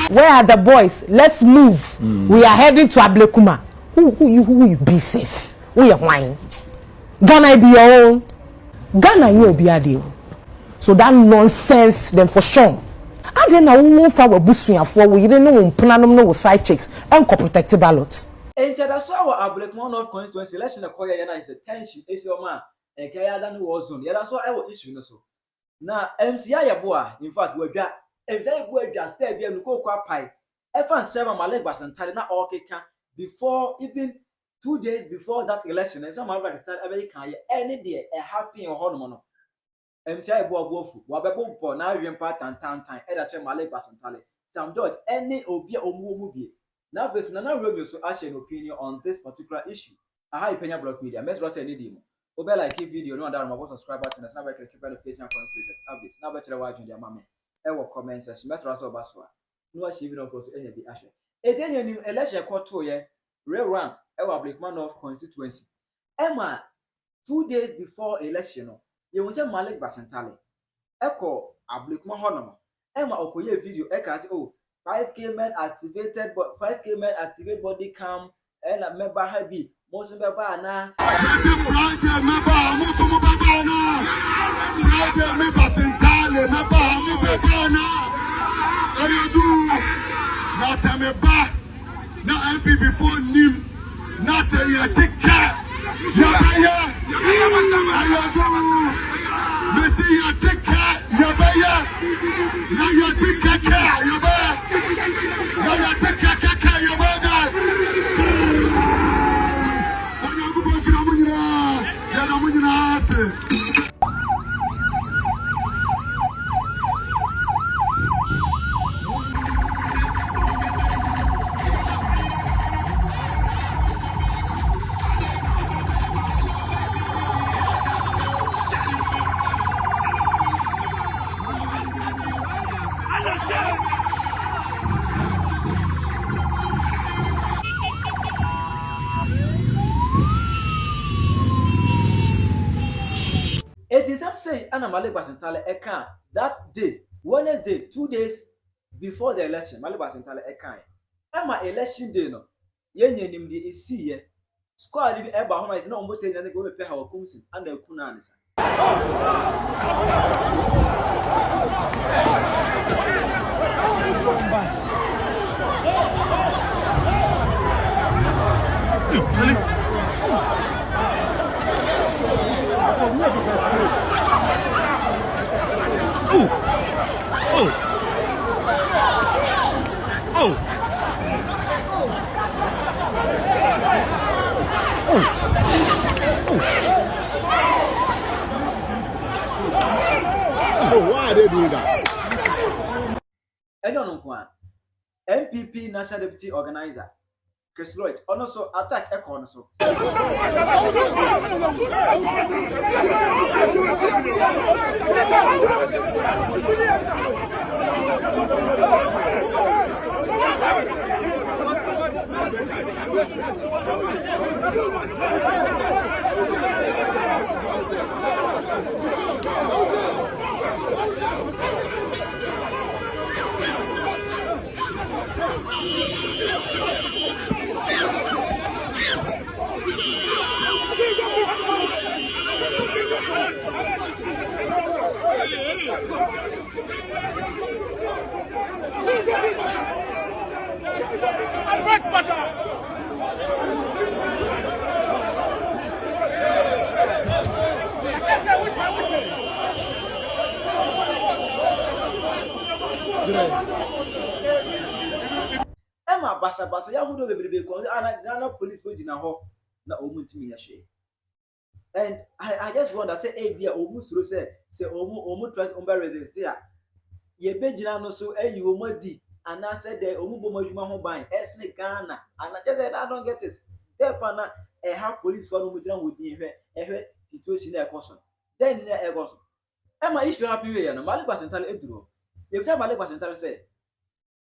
Where are the boys? Let's move. We are heading to Ablekuma. Who you be safe? Who you whine? Ghana be your own. Ghana you be a deal. So that nonsense them for sure. I didn't know who for busuya for we didn't know planum no side checks and co-protective ballot. And that's why our Ablekuma North constituency election is a tension is your man and Kaya than war zone. Yeah, that's what I will issue so. Now Yaa Yeboah, in fact, we're got Yaa just stay here and go quite pie. F00LING Malik Basintale na okay can before even 2 days before that election and some Malik Basintale American any day a happy or hormone. Yaa Yeboah bofu wabebo po na wiem part and time either Malik Basintale Sam George any obi omu bi now verse na Romeo so ask an opinion on this particular issue. I have Penyah block media mess say any dim obe like video no and my subscribe button and snap keep notification for latest updates now better watch on their mama e wo comment section mess so baswa no achieve no cross any be ashe ejenye nim election koto ye rerun e wo Ablekuma North constituency Emma 2 days before election no you will say Malik Basintale eko Ablekuma hono Emma okoye video e can say oh 5k men activated but 5k men activate body cam and a member happy most member na Friday member most member na Friday member Basintale member na Arizu na say member na MP before nim na say ya ticket ya baya Ayawaso Messi ya ticket ya baya ya ticket ya baya ya ticket ya baya It is up say Anna Malik Basintale Ekan that day, Wednesday, 2 days before the election, Malik Basintale Ekan. Emma election day no. Yen nim di isi ye. Squad bi eba homa is no mbote na go pay Hawa Koomson and the kuna anisa. Why are they doing that? I don't know why. MPP National Deputy Organizer Chris Lloyd also attack Ekon so. Emma basa ya hudo bebrebe ko ana Ghana police go dina ho na omuntimi ya hwe. And I just wonder say bia omusuro say omu trust umber resist ya ye begina no so ayi omadi ana say de omu bomadwuma ho ban esne Ghana ana just say I don't get it. Therefore na have police for no mudina ho din hwe situation na ekoso then na ekoso Emma issue happy way no Malik Basintale eduro. You tell Malik Basintale say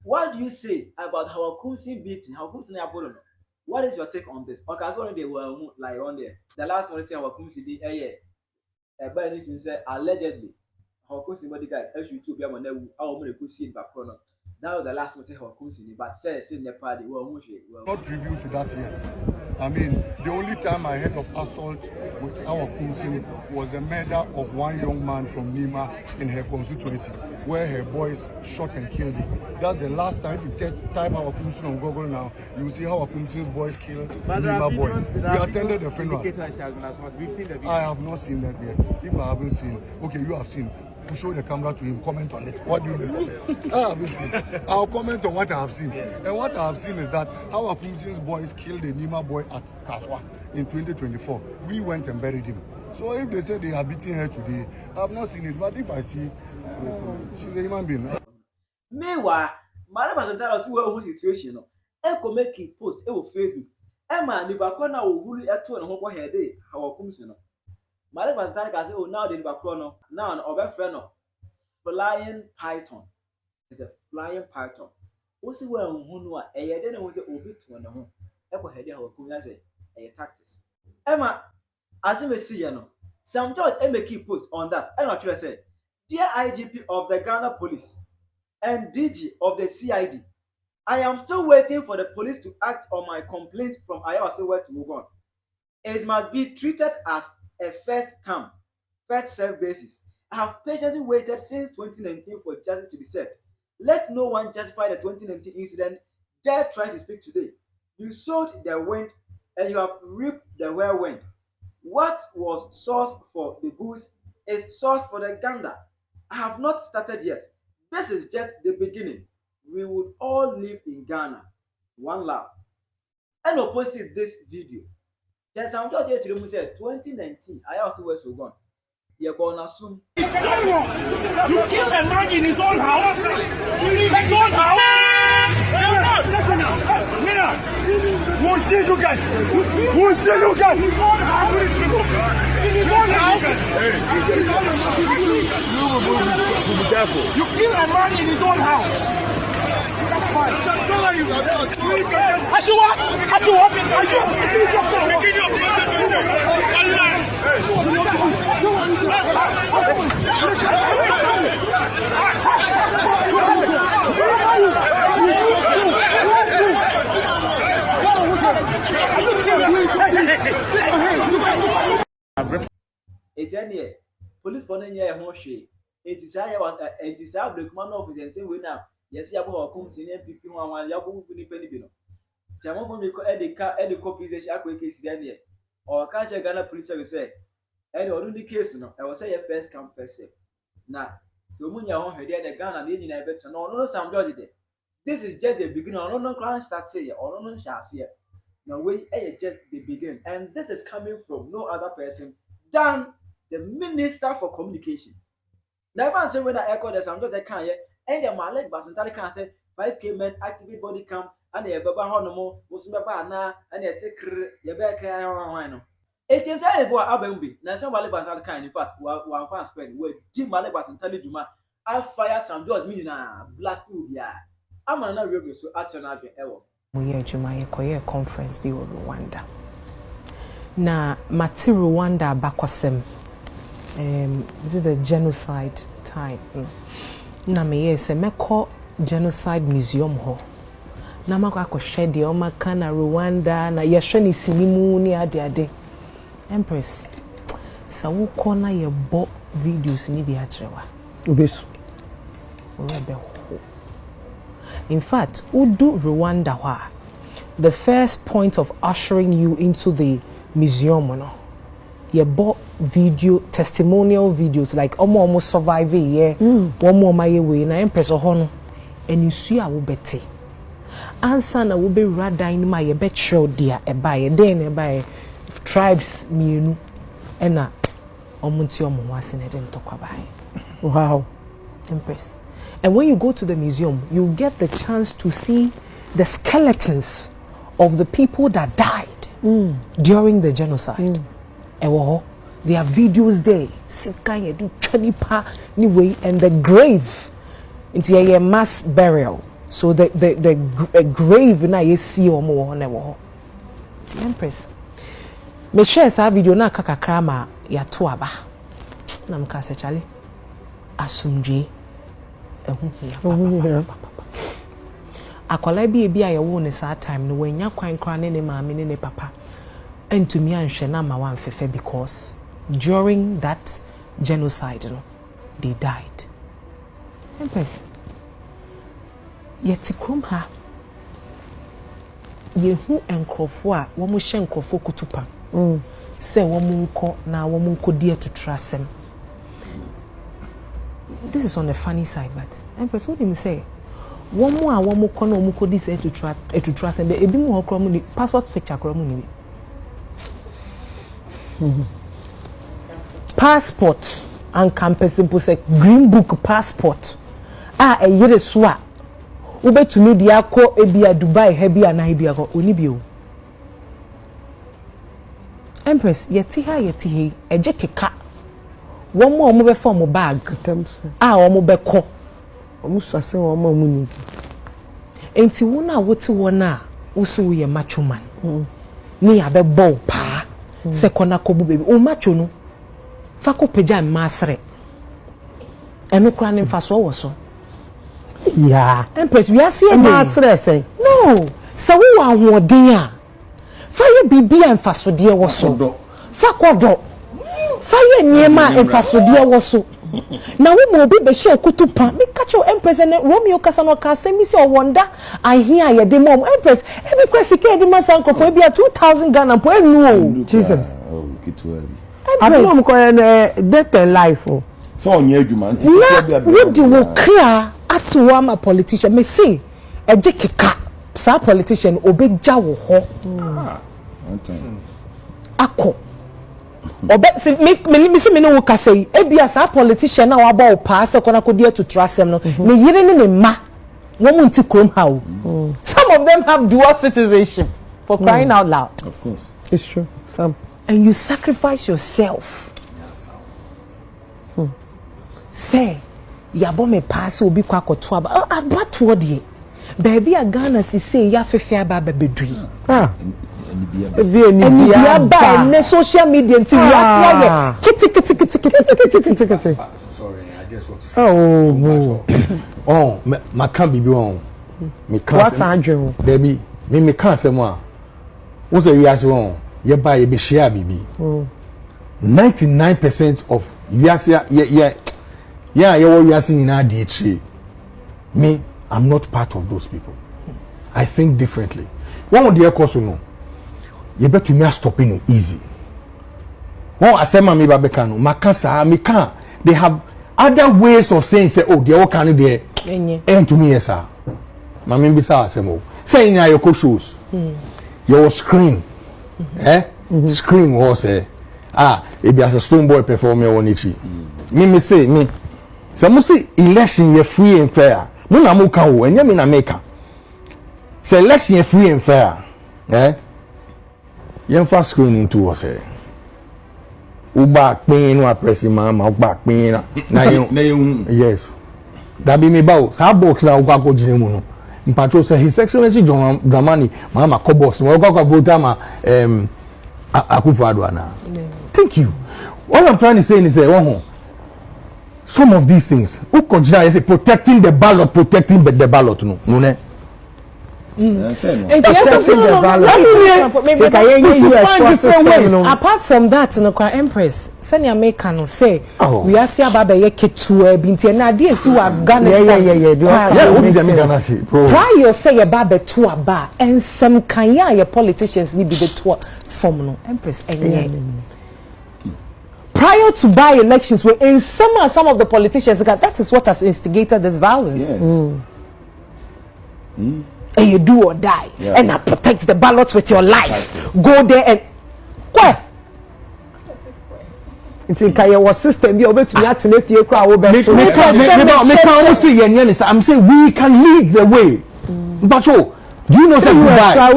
what do you say about Hawa Koomson beating? Hawa Koomson Apollo? What is your take on this? Okay, as one they were like on there. The last one thing Hawa Koomson did but this say allegedly Hawa Koomson bodyguard as you to be among them our money could see in back corner. That was the last one to Hawa Koomson, but says in the party, well, Not reviewed to that yet. I mean, the only time I heard of assault with Hawa Koomson was the murder of one young man from Nima in her constituency, where her boys shot and killed him. That's the last time. If you type Hawa Koomson on Google now, you will see Hawa Koomson's boys killed Nima boys. We attended the funeral. I have not seen that yet. If I haven't seen, okay, you have seen. To show the camera to him, comment on it. What do you make of it? I haven't seen. I'll comment on what I have seen. And what I have seen is that Hawa Koomson's boys killed a Nima boy at Kaswa in 2024. We went and buried him. So if they say they are beating her today, I have not seen it. But if I see, she's a human being. Meanwhile, Malik Basintale see what situation. Eko make a post on Facebook. Emma, the bakona will really at 2 and home her day. Hawa Koomson. Malik Basintale can say, oh, now the background, now an over friend flying python. It's a flying python. What's it where who know a year then was a bit to an home. Echo head Hawa Koomson a tactics. Emma, as you may see, Sam George make a post on that. And I say, dear IGP of the Ghana Police and DG of the CID, I am still waiting for the police to act on my complaint from Ayawaso West to Mugon. It must be treated as a first come, first serve basis. I have patiently waited since 2019 for justice to be served. Let no one justify the 2019 incident. Dare try to speak today. You sowed the wind and you have reaped the whirlwind. What was source for the goose is source for the gander. I have not started yet. This is just the beginning. We would all live in Ghana. One love. And opposite this video. There's some George actually said 2019. I also was so gone. You're gonna assume. You kill a man in his own house. His own house. Who still look at? Who still look at? His own house. Be careful. You kill a man in his own house. I should what? It's any police for any year. It is I break man office and say we now. Yes, Hawa Koomson MPP one yabu ni penny bino. Some of them any copies a case then or catch a Ghana police service say. And the case no, I will say first come first serve. Now, so when you are here, the Ghana the Indian better no Sam George there. This is just the beginning. No crime starts here or no starts here. Now we just the beginning, and this is coming from no other person than the Minister for Communication. Never say when I echo the Sam George can here. And the Malik Basintale can say 5K men activate body cam and the Baba Honomo was na and the take your back. It seems I go Abembi. Now somebody Basintale can in fact one fan spend where Jim Malik Basintale Juma. I fire some George Mina blast you. Yeah, I'm not real so at another ever. We are Juma Koye conference be with Rwanda. Na Mati Rwanda bakwasem. This is the genocide time. Na me se meko genocide museum ho na makwa akwohwe de o maka na Rwanda na yehwe ni sinimu ni ade Empress sa wo ko na ye bo videos ni bi acherewa obesu orebe ho. In fact udu Rwanda hwa the first point of ushering you into the museum no ye bo video testimonial videos like almost survive here one more my way na Empress ho and you see a wo bete answer na wo be rather in my ye betro dia e bae den e bae tribes mienu and na omunti omo wase na den tokwa bae. Wow, Empress. And when you go to the museum you get the chance to see the skeletons of the people that died during the genocide. There are videos there. And the grave, it's a mass burial. So the grave na you see omo Empress. Me share sa video na kakakra ma ya to aba. Na mka se chale. asumdwe akola bi a yewo ne saa time no wanya kwan kra ne ne maame ne ne papa entumi anhwe na ma wan fefe because during that genocide no they died. Empress yeti krom ha yehu enkrofo a wo mo hye enkrofo kutupa se wo mo nko na wo mo nkodi atutrasem. This is on the funny side, but Empress, what do you say? One more corner, one could this to trust, and the more passport picture. Passport and campus simple say green book passport. A year swa. Ube to me the ako ebia Dubai hebi and Ibia go unibio. Empress, yeti a jekeka. One more move from a bag. One more beko. Almost as one more money. Ain't you what you wanna? Also, we a macho man. Ni abe bow pa. Second kobu baby. O macho no. Fako peja masre. And no crying fast also. Yeah. Empress, we are seeing masre say. No. So we are one dear. Fire bibi and fast so dear was so. Fako do. Fire nyema emfasodie woso na we mo be share kutupa me catch your Empress and Romeo kasano ka semi se wonder I hear ye de mom Empress every question ke de masanko for be 2000 Ghana po enu Jesus oh kitwa I don't know ko death and life so onye adwuma nti we di wo kra atowa ma politician me say eje keka sa politician obegja wo ho akọ obe si me no ka say ebia sa politician na wa ba o pass kona ko dia to trust them no me yire ne ma wo mu nti krom ha o some of them have dual citizenship for crying out loud. Of course it's true some and you sacrifice yourself say yabo me pass obi kwa koto aba abato de baby a Ghana si say ya fefe aba bedui Nibia ba ne social media nti we are kiti. Sorry, I just want to say oh ma kan bibi on me kan what's andrew baby me kan say mo a wo say we ase won ye ba ye be share bibi 99% of we wo we ase ni na di tri me I'm not part of those people. I think differently. One of the course no you better me stopping it easy. One asema me babeka no makasa me can they have other ways of saying say oh they all can there and to me yes sir mama be say asemo saying na your shows your screen screen was it be as a stone boy perform on it me say me some say election you free and fair mo na mo kan wo enya me na make say election you free and fair yen fast screen into was uba pin no press mama uba pin na you yes that be me bawo sa box na uga ko jine mu no mpacho say his excellency John Dramani mama ko box mo uga vote ma Akufo-Addo ana thank you what I'm trying to say is some of these things who consider as protecting the ballot no ne apart from that no kwa Empress send your make no say we are see about ye ketu binti na dey see Afghanistan try you say your baba to aba and some kan ya politicians need be the tour form no Empress enye prior to by-elections were in some of the politicians that is what has instigated this violence. And you do or die and I protect the ballots with your life. Go there and where? It's in your system be able to me at if you cry over I'm saying we can lead the way. But do you know say Dubai?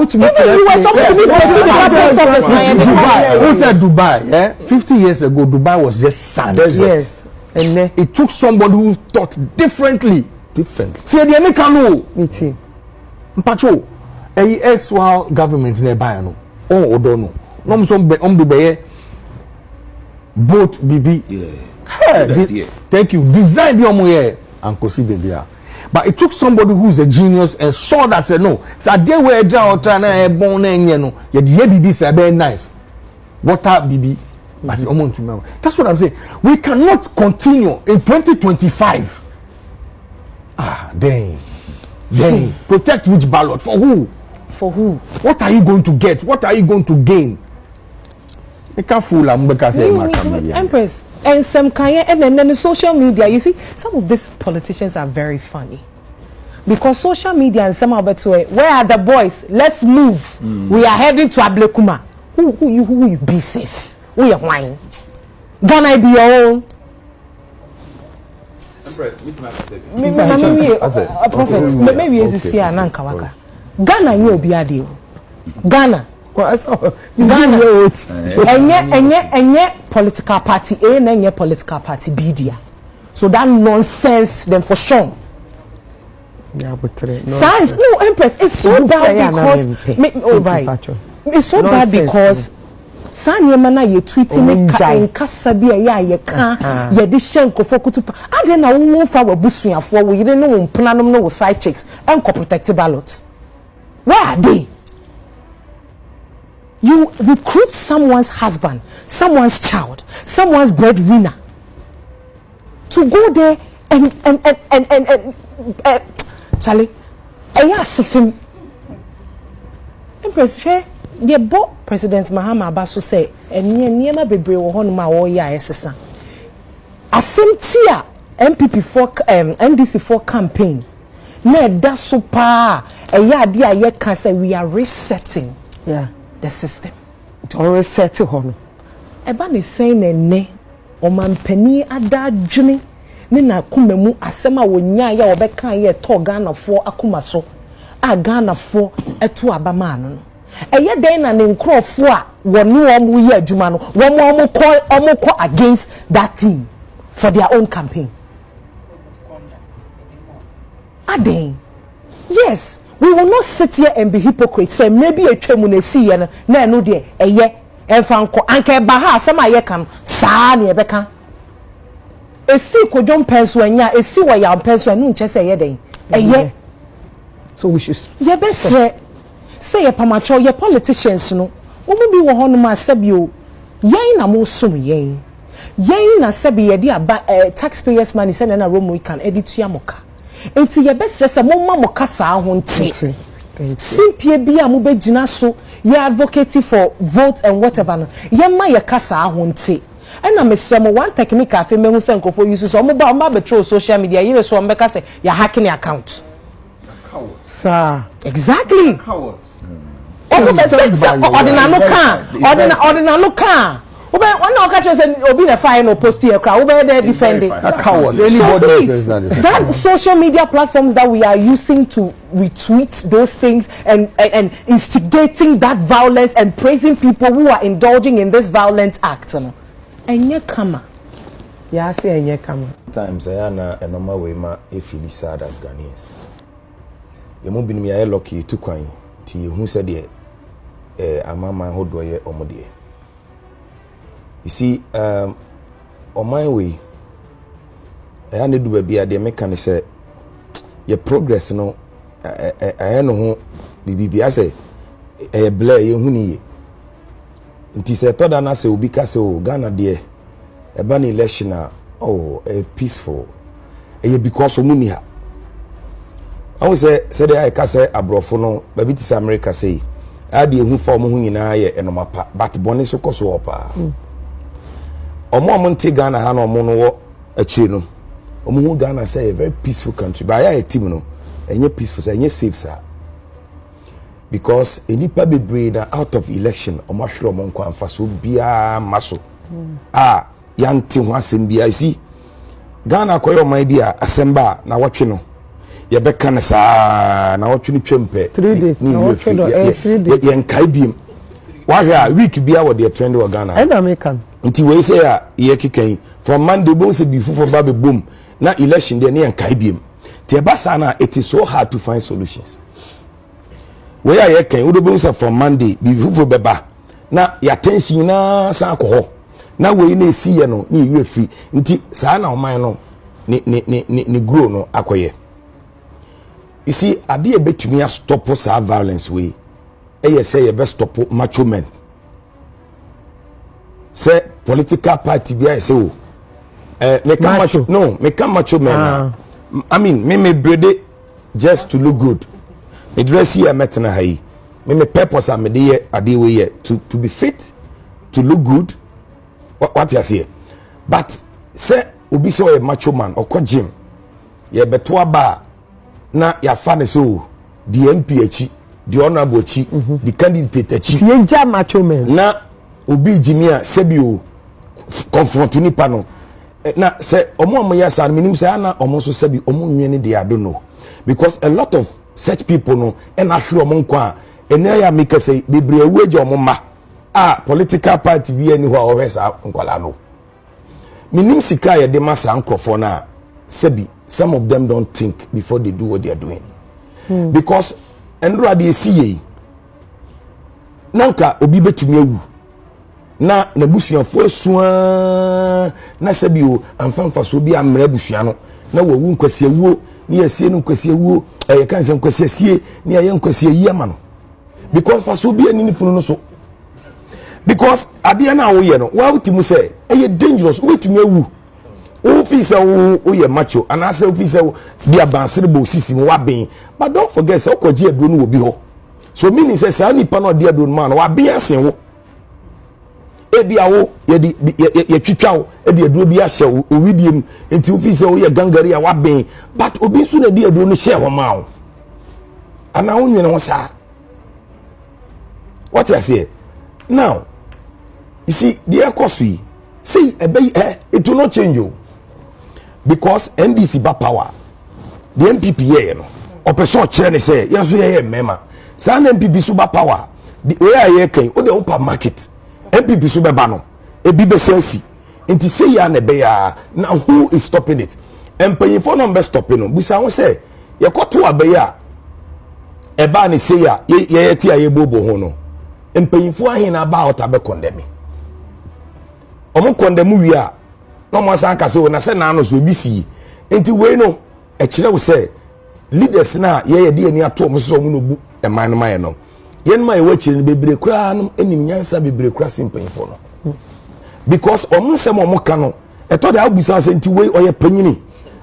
Who said Dubai? 50 years ago, Dubai was just sand. Yes. And it took somebody who thought differently. Say the American meeting. Mpacho, SWAL government nearby no. Oh, odono. No, some do be both BB Thank you. Design the omo and baby. But it took somebody who is a genius and saw that said no. So they were draw trying to born no. Yeah, the BB is very nice. Water BB. But that's what I'm saying. We cannot continue in 2025. Dang. Protect which ballot for who? For who? What are you going to get? What are you going to gain? Empress and some kind and then the social media. You see, some of these politicians are very funny because social media and some of it. Where are the boys? Let's move. We are heading to Ablekuma. Who you be safe? Who you whine? Gonna be your own. Empress, meet my prophet. Maybe it's here and Kawaka. Ghana you be a deal. Ghana. Ghana. Any political party A and any political party B dia. So that nonsense then for sure. Science, no Empress, it's so bad because it's so bad because Sanya mana ye tweeting in Kasabia ye can ye de shenko for kutupa. I didn't know for a busuya for we didn't know planum no side checks and co-protective ballot. Where are they? You recruit someone's husband, someone's child, someone's breadwinner to go there and Charlie, Empress, the board President Mahama Abasu say, and near bebre wo hono ma wo ya esesa. Asemtia MPP for NDC for campaign. Na da so pa eya de aye kan say we are resetting the system. To reset hono. Eba ne saying enne o mampani adadwene ne na kumemu asema wonya ya obeka ye to Ghana for akuma so. A Ghana for eto abama no. Eye den na ne nkrofo a wonu omu ye adwuma no omu call against that thing for their own campaign. Aden. Yes, we will not sit here and be hypocrites. Say maybe a twemu na si ye na no de eye enfanko anke ba ha asema ye kan saa na ye beka. Esi kodwom penso anya esi wa ya penso anu nche say ye den. Eye. So we should ye be say ye pamacho ye politicians no omo bi wo hono ma sabio yen na mo sum yen na sabi ye dia taxpayers money say na Romeo can edit ya moka enti ye be say mo ma moka sa ho nti simpie bi a mo be gina so ye advocate for vote and whatever no ye ma ye kasa ho nti and na me say mo one technique afi me hu say nkofo use so mo ba betro social media ye so mo be ka say ya hacking account. Sir. Exactly. Cowards. Ordinary car. One occasion said obi na fire no post here crowd. Obi there defending. Cowards. So please, that social media platforms that we are using to retweet those things and instigating that violence and praising people who are indulging in this violent act. Enye kama. Yeah, say enye kama. Times I na a normal way ma e feel sad as Ghanaians. You mo bi me aye lucky to kwan ti hu said the amama hodo ye omode. You see on my way I need do be ade make can say your progress no I no ho bibi say e bla ye hu ni ye nti say to da na say obi ka say o Ghana de e ba na election peaceful because of money ha. I will say the I can say abrofo no baby to America say I dey hu for mo hu nyina ye enomapa but bone so koso opa omo monte Ghana ha no mo no wo achi no omo hu Ghana say a very peaceful country but I team no enye peaceful say enye safe sir because enipa bebre na out of election omo hwere omo nkwa amfa so bia maso yante ho asem bia you see Ghana koyo man bia asemba na wotwe no ye beka ne saa na wotwe ni twempe 3 days na wotwe do 3 days ye nkai biem wa hwa week bia wo de trend wo Ghana and American nti we say ye kikan from Monday bon se bifu for babe boom na election de ne nkai biem te ba sa na it is so hard to find solutions we ye kan wo do bon se from Monday bifu for beba na ya tension na sa ko ho na we na esi ye no ni yire free nti saa na oman no ni grow no akoye. You see, ade betumi a stop saa violence we say ye best stop macho men. Say political party be say oh me come macho no me come macho men. I mean me brede just to look good. Me dress here metna hai. Me purpose am dey ade we here to be fit, to look good. What you say? But say obi say macho man or gym. Ye beto aba na ya fa ne so the MP achi, the honorable achi, the candidate achi. Ye ja macho men. Na obi jimia sebio confront nipa no. Na say omo amoya sa minim say na omo so sebi omo nwene dey I don't know. Because a lot of such people no and ahwe omo nkwa ene ya make say bebre eweje omo ma political party bi ani ho a ohwesa nkwala no. Minim sika ye de masa ankrofo na sebi some of them don't think before they do what they are doing. Because endro de siye nanka obi betumi awu na busuafo asua na sebi o amfanfa so bi amra busua no na wawu nkwasi awuo ni asie no nkwasi awuo ye kan se nkwasi asie ni aye nkwasi ayi ama no because fa so bi ani funu no so because ade na wo ye no wa utimu say eye dangerous wo betumi awu o fi say o ye macho and asa o fi say bi abansere bo sisi mo wa ben but don't forget say okoji aduro no obi ho so meaning say sa nipa no de aduro man wa ben asen wo ebiawo ye twitwawo e de aduro bi ahye wo owidiem enti o fi say o ye gangari a wa ben but obi so na de aduro no share ho ma wo ana wo nwene wo sa what I say now you see the economy see it will not change you because NDC ba power the MPP here no opeso kire ne say yeso ye mema sa na MPP so ba power the way aye kan o de open market MPP so be ba no ebi be sensi nti say ya na be ya now who is stopping it empanyifo no be stopping no busa won say ye koto abeya e ba ne say ya ye ti aye bobo ho no empanyifo ahin na ba ota be condemn omo condemn wi a no mo san ka se na se na no so bi si enti we no e kire wo say leaders na ye de ani ato mo so mo no bu e man no maye no ye no maye wa kire no bebre kura no enim nyansa bebre kura simpanyifo no because omo se mo ka no e to da abusa se enti we oye panyini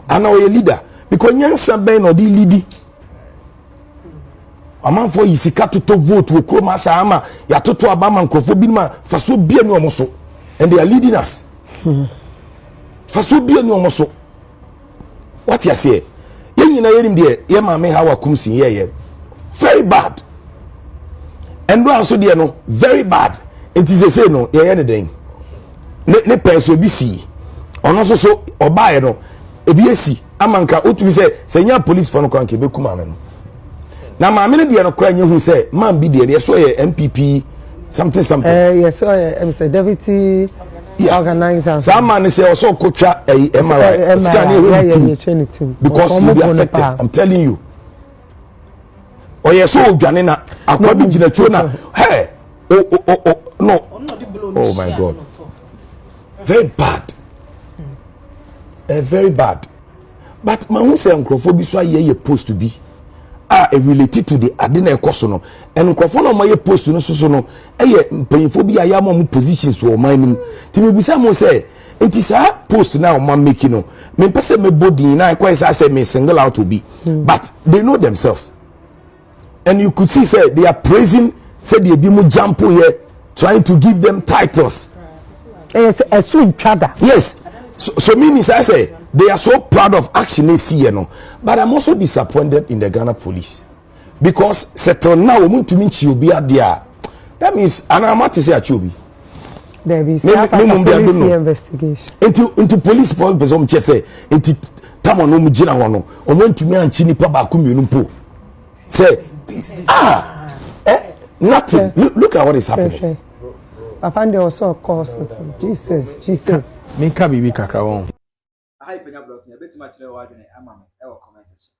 ana oye leader because nyansa ben no di leadi amanfo yisika toto vote we kroma sa ama ya toto abama nkrofo bi ma faso bia ni omo so and they are leading us faso bia ni omo so what you say ye nyina yerim de ye ma me Hawa Koomson ye very bad and do also de no very bad it is say no ye ne den ne person bi si ono so oba ye no ebi esi amanka otumi say nya police for no kan ke be kuma me no na ma me de no kra nya hu say man bi de so ye MPP something yes so I'm deputy organizer some man say also kotwa MRI scan because you be affected I'm telling you oh yes so dwane na akwabi gina chuo na hey no oh my god very bad very bad but man who say nkrofo so aye post to be related to the adena ekoso no en nkrofo no maye post no so no mpanyifo bi aya mo positions wo man nim timi bisa mo say enti sa post na o man make no me pese me body na ko say say me single out to be but they know themselves and you could see say they are praising say they be mo jump here trying to give them titles yes yes so meaning I say they are so proud of action they see, you know. But I'm also disappointed in the Ghana police because settle now want to meet you be there. That means and I'm not to say Achobi. There be police investigation. Into police person say into tamo no mujina hono. O want to me and chini pa ba kumienu po. Say nothing. Look at what is happening. Papa there also cause Jesus. Me ka bibi kakra won. Hi Penyah block me. Bet ma chire wa dwene ama me e wo comment section.